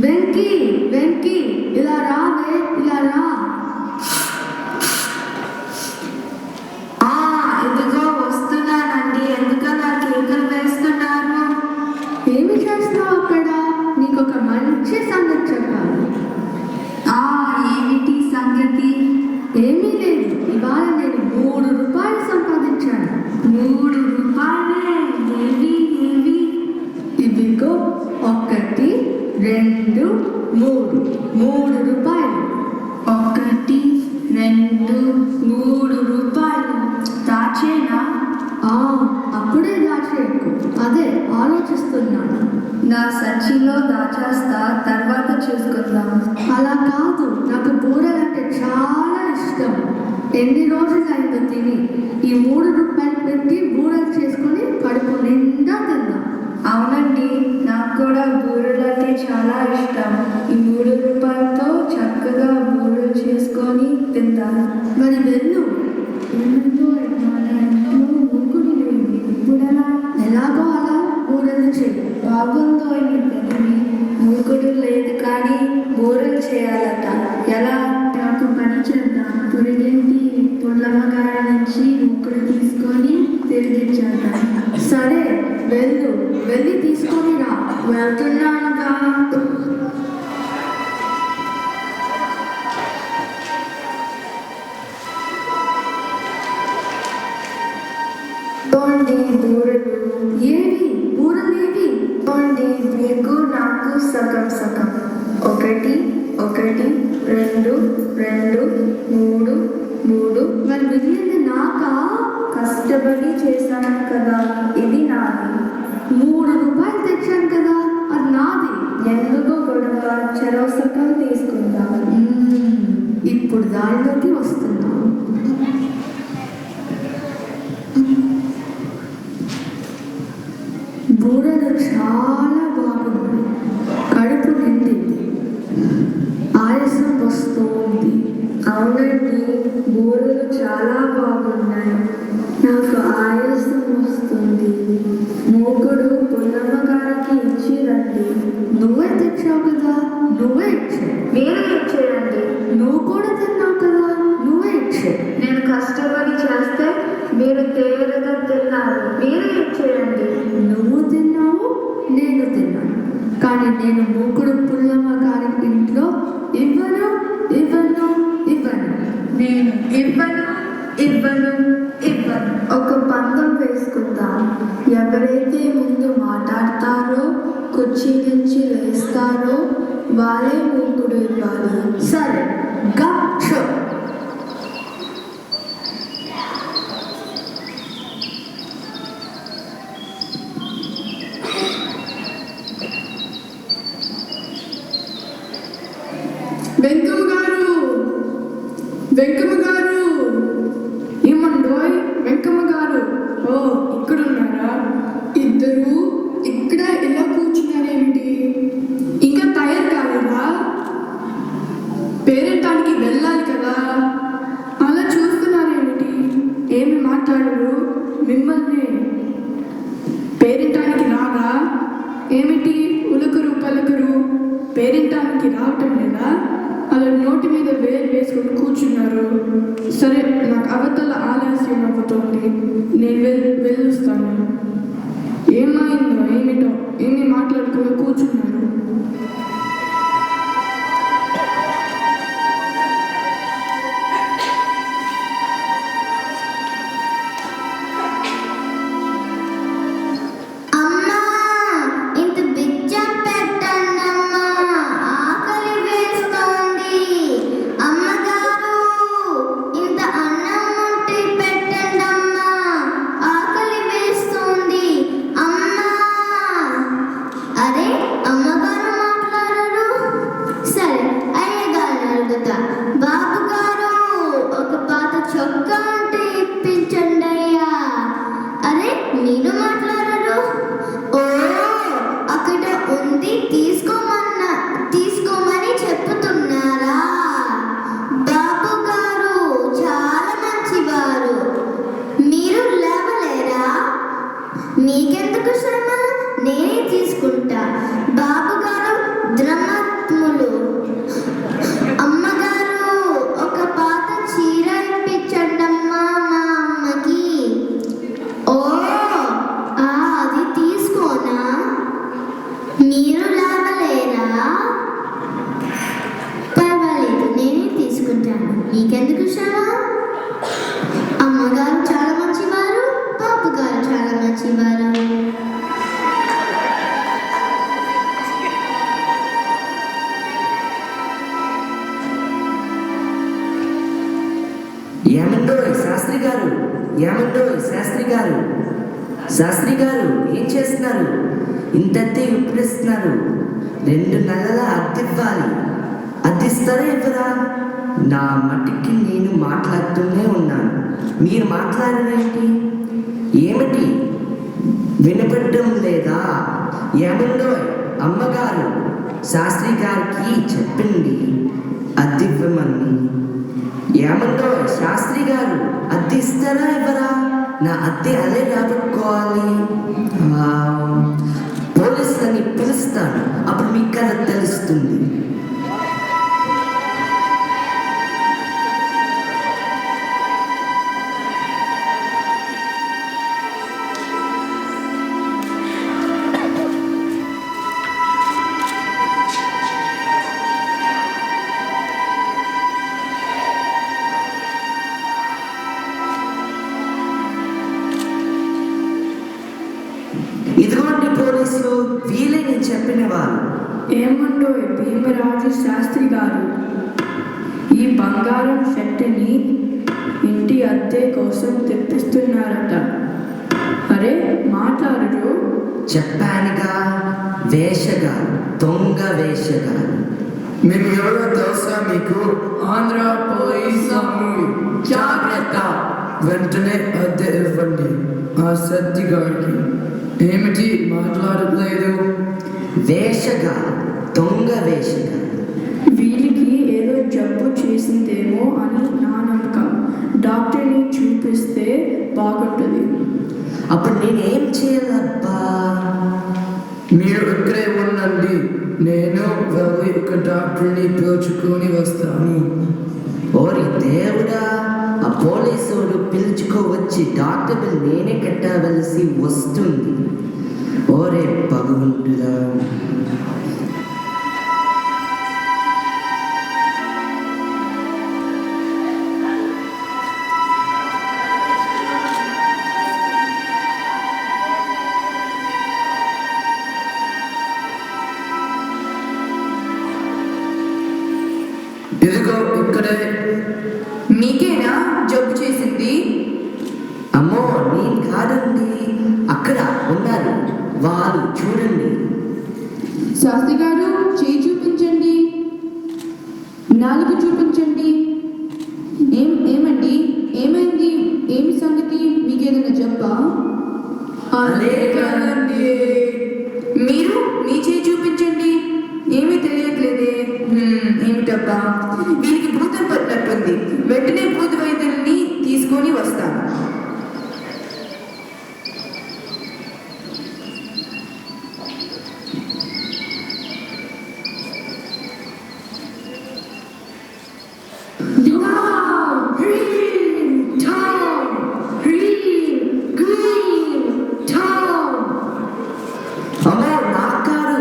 వెంకీ వెంకీ ఇలా రావే, ఇలా రా. ఇదిగో వస్తున్నానండి. ఎందుకలా కేకలు వేస్తున్నారు? ఏమి చేస్తున్నావు అక్కడ? నీకు ఒక మంచి సంగతి చెప్పాలి. ఏమిటి సంగతి? ఏమీ లేదు, ఇవాళ నేను 3 రూపాయలు సంపాదించాను. 3 రూపాయలే? ఏవి ఏవి? ఇదిగో 1 2 3 3 రూపాయలు. 1 2 3 రూపాయలు దాచేనా? అప్పుడే దాచేయకు, అదే ఆలోచిస్తున్నాను. నా సంచిలో దాచేస్తా, తర్వాత చూసుకుందాం. అలా కాదు, నాకు బూరెలంటే చాలా ఇష్టం. ఎన్ని రోజులైందో తిని. ఈ 3 రూపాయలు పెట్టి బూరెలు చేసుకొని కడుపు నిండా తిందాం. అవునండి, నాకు కూడా బూరెలు అంటే చాలా ఇష్టం. ఈ 3 రూపాయలతో చక్కగా బూరెలు చేసుకొని తిందాం. మరి వెళ్ళు. ఎలాగో అలా బూరెలు చెయ్యి. బాగుందో అని పెద్దవి. మూకుడు లేదు కానీ బూరెలు చేయాలట. ఎలా? నాకు పని చేద్దాం. పురిగింటి పుల్లమ్మగారి నుంచి మూకుడు తీసుకొని తిరిగిచ్చేద్దాం. సరే వెళ్ళు, వెళ్ళి తీసుకొని రా. వెళ్తున్నానుగా. బూరెలు ఏవి బూరెలేవి? మీకు నాకు సగం సగం. 1 1 2 2 3 3. మరి మిగిలింది నాకా? కష్టపడి చేశాను కదా, ఇది నాది. 3 రూపాయలు తెచ్చాను కదా, అది నాది. ఎందుకు గొడవ? చెరవ సగం తీసుకుందాం. ఇప్పుడు దారిలోకి వస్తున్నాను. బూరెలు చాలా బాగుంది, కడుపు నిండింది, ఆయాసం వస్తుంది. అవునండి, బూరెలు చాలా బాగున్నాయి. నాకు ఆయాసం వస్తుంది. మూకుడు పుల్లమ్మ గారికి ఇచ్చి రండి. నువ్వే తెచ్చావు కదా, నువ్వే ఇచ్చే. మీరు ఇచ్చేయండి. నువ్వు కూడా తిన్నావు కదా, నువ్వే ఇచ్చే. నేను కష్టపడి చేస్తే మీరు తేలిగా తిన్నారు. మీరు ఇచ్చేయండి. నువ్వు తిన్నావు, నేను తిన్నాను, కానీ నేను మూకుడు పుల్లమ్మ గారి ఇంట్లో ఇవ్వను ఇవ్వను ఇవ్వను. నేను ఇవ్వను ఇవ్వను ఇవ్వను. ఒక పందెం వేసుకుందాం. ఎవరైతే ముందు మాట్లాడతారో, కుర్చీ నుంచి లేస్తారో వాళ్ళే మూకుడు ఇవ్వాలి. సరే, గప్. వెంకమ్మ గారు, ఏమండోయ్? వెంకమ్మ గారు, ఇక్కడున్నారా? ఇద్దరు ఇక్కడ ఇలా కూర్చున్నారేమిటి? ఇంకా తయారు కాలేదా? పేరెంటానికి వెళ్ళాలి కదా, అలా చూస్తున్నారేమిటి? ఏమి మాట్లాడరు? మిమ్మల్ని పేరెంటానికి రాగా ఏమిటి ఉలుకురు పలుకురు? పేరెంటానికి రావటం లేదా? అలా నోటి మీద వేలు వేసుకొని కూర్చున్నారు. సరే, నాకు అవతల ఆలస్యం అవుతోంది, నేను వెళ్ళొస్తాను. ఏమైందో ఏమిటో ఏమి మాట్లాడుకుని కూర్చున్నారు. మీకెందుకు శ్రమ, నేనే తీసుకుంటా. బాబు గారు ద్రమత్ములు. అమ్మగారు ఒక పాత చీర ఇప్పించండమ్మా మా అమ్మకి. ఓ అది తీసుకోనా? మీరు లాగలేరా? పర్వాలేదు, నేనే తీసుకుంటాను. మీకెందుకు శ్రమ? అమ్మగారు చాలా మంచివారు, బాబు గారు చాలా మంచివారు. ఏమండోయ్ శాస్త్రి గారు, ఏమండోయ్ శాస్త్రి గారు, శాస్త్రి గారు ఏం చేస్తున్నారు? ఇంతతే ఇప్పుడిస్తున్నారు. 2 నెలల అద్దెవ్వాలి. అద్దిస్తారా ఇవ్వరా? నా మట్టికి నేను మాట్లాడుతూనే ఉన్నాను, మీరు మాట్లాడరేంటి? ఏమిటి వినపడడం లేదా? ఏమండోయ్ అమ్మగారు, శాస్త్రి గారికి చెప్పింది అద్దివ్వమని. ఏమండో శాస్త్రి గారు, అద్దె ఇస్తారా ఇవ్వరా? నా అద్దె అదే రాబట్టుకోవాలి. పోలీసులని పిలుస్తాను, అప్పుడు మీకు కథ తెలుస్తుంది. ఇదిగోండి పోలీసులు, వీలే నేను చెప్పిన వారు. ఏమండో భీమరాజు శాస్త్రి గారు, ఈ బంగారం షర్టుని ఇంటి అద్దె కోసం తెప్పిస్తున్నారట. అరే మాట్లాడరు? చెప్పానుగా, వేషగా, దొంగ వేషగా. మేము ఎవరో తెలుసా మీకు? ఆంధ్ర పోలీస్ జాగ్రత్త, వెంటనే అద్దె ఇవ్వండి ఆ సత్తి గారికి. ఏమిటి మాట్లాడట్లేదు? వేషగా, దొంగ వేషగా. వీళ్ళకి ఏదో జబ్బు చేసిందేమో అని నా నమ్మకం. డాక్టర్ని చూపిస్తే బాగుంటుంది. అప్పుడు నేనేం చేయాలబ్బా? మీరు ఇక్కడే ఉండండి, నేను వెళ్ళి ఒక డాక్టర్ని పిలుచుకొని వస్తాను. ఓరి దేవుడా, ఆ పోలీసుడు పిలుచుకోవచ్చి డాక్టర్ బిల్ నేనే కట్టవలసి వస్తుంది. ఓరే భగవంతుడా. ఇదిగో ఇక్కడే. మీకేనా జబ్బు చేసింది? అమ్మో నేను కాదండి, అక్కడ ఉన్నారు వాళ్ళు, చూడండి. శాస్త్రి గారు చేయి చూపించండి, నాలుగు చూపించండి. ఏమండి ఏమైంది? ఏమి సంగతి? మీకేదైనా జబ్బా? అదే కదండి. మీరు మీ చేయి చూపించండి. ఏమీ తెలియట్లేదే. ఏమిటబ్బా, వీరికి భూతం పట్టినట్టుంది. వెంటనే భూత వైద్యుల్ని తీసుకొని వస్తాను. అమ్మో నాకారు,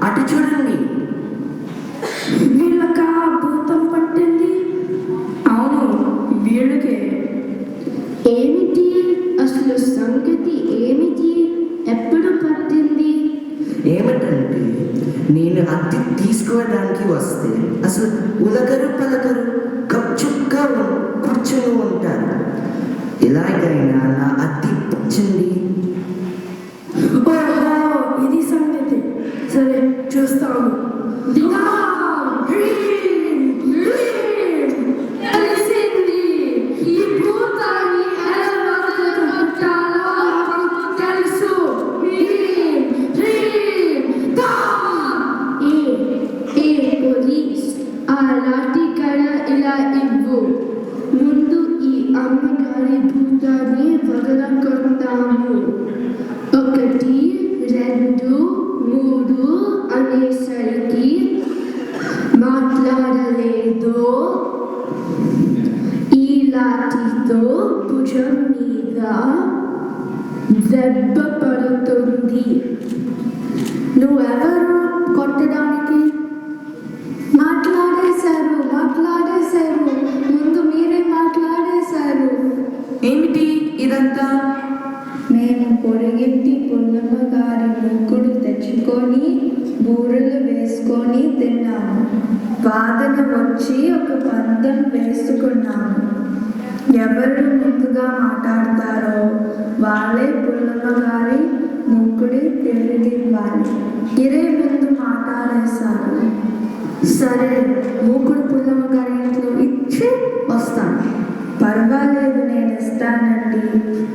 అటు చూడండి. వీళ్ళక భూతం పట్టింది. అవును, వీళ్ళకే. ఏమిటి అసలు సంగతి? ఏమిటి? ఎప్పుడు పట్టింది? ఏమిటంటే నేను అద్దె తీసుకోవడానికి వస్తే అసలు ఉలగరు పలకరు, గప్చుక్గా కూర్చొని ఉంటారు. ఎలాగైనా నా అద్దె ఇప్పించండి. ఇది సంగతి. సరే చూస్తాము. తెలిసింది. ఈ భూతాన్ని ఎలా వదలగొట్టాలో నాకు తెలుసు. పోలీస్, ఆ లాఠీ కడ ఇలా ఇవ్వు. ముందు ఈ అమ్మగారి భూతాన్ని వదలగొడతాము. భుజం మీద దెబ్బ పడుతుంది. నువ్వెవరు కొట్టడానికి? మాట్లాడేశారు. ముందు మీరే మాట్లాడేశారు. ఏమిటి ఇదంతా? మేము పొరుగింటి పుల్లమ్మ గారి ముక్కుడు తెచ్చుకొని బూరెలు వేసుకొని తిన్నాము. వాదన వచ్చి ఒక పందెం వేసుకున్నాము. ఎవరు ముందుగా మాట్లాడతారో వాళ్ళే పుల్లమ్మ గారి ముక్కుడి తిరిగివ్వాలి. ఇరే ముందు మాట్లాడేశారు. సరే, మూకుడు పుల్లమ్మ గారి ఇంట్లో ఇచ్చి వస్తాను. పర్వాలేదు, నేను ఇస్తానండి.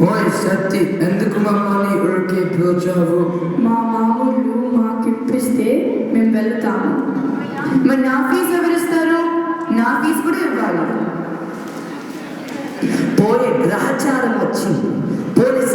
ఓయ్ సత్తి, ఎందుకు మమ్మల్ని ఊరికే పిలిచావు? మా మామూలు మాకిప్పిస్తే మేము వెళ్తాము. మరి నా ఫీజు ఎవరిస్తారు? నా ఫీజు కూడా ఇవ్వాలి. పోయే గ్రహచారం వచ్చింది. పోలీస్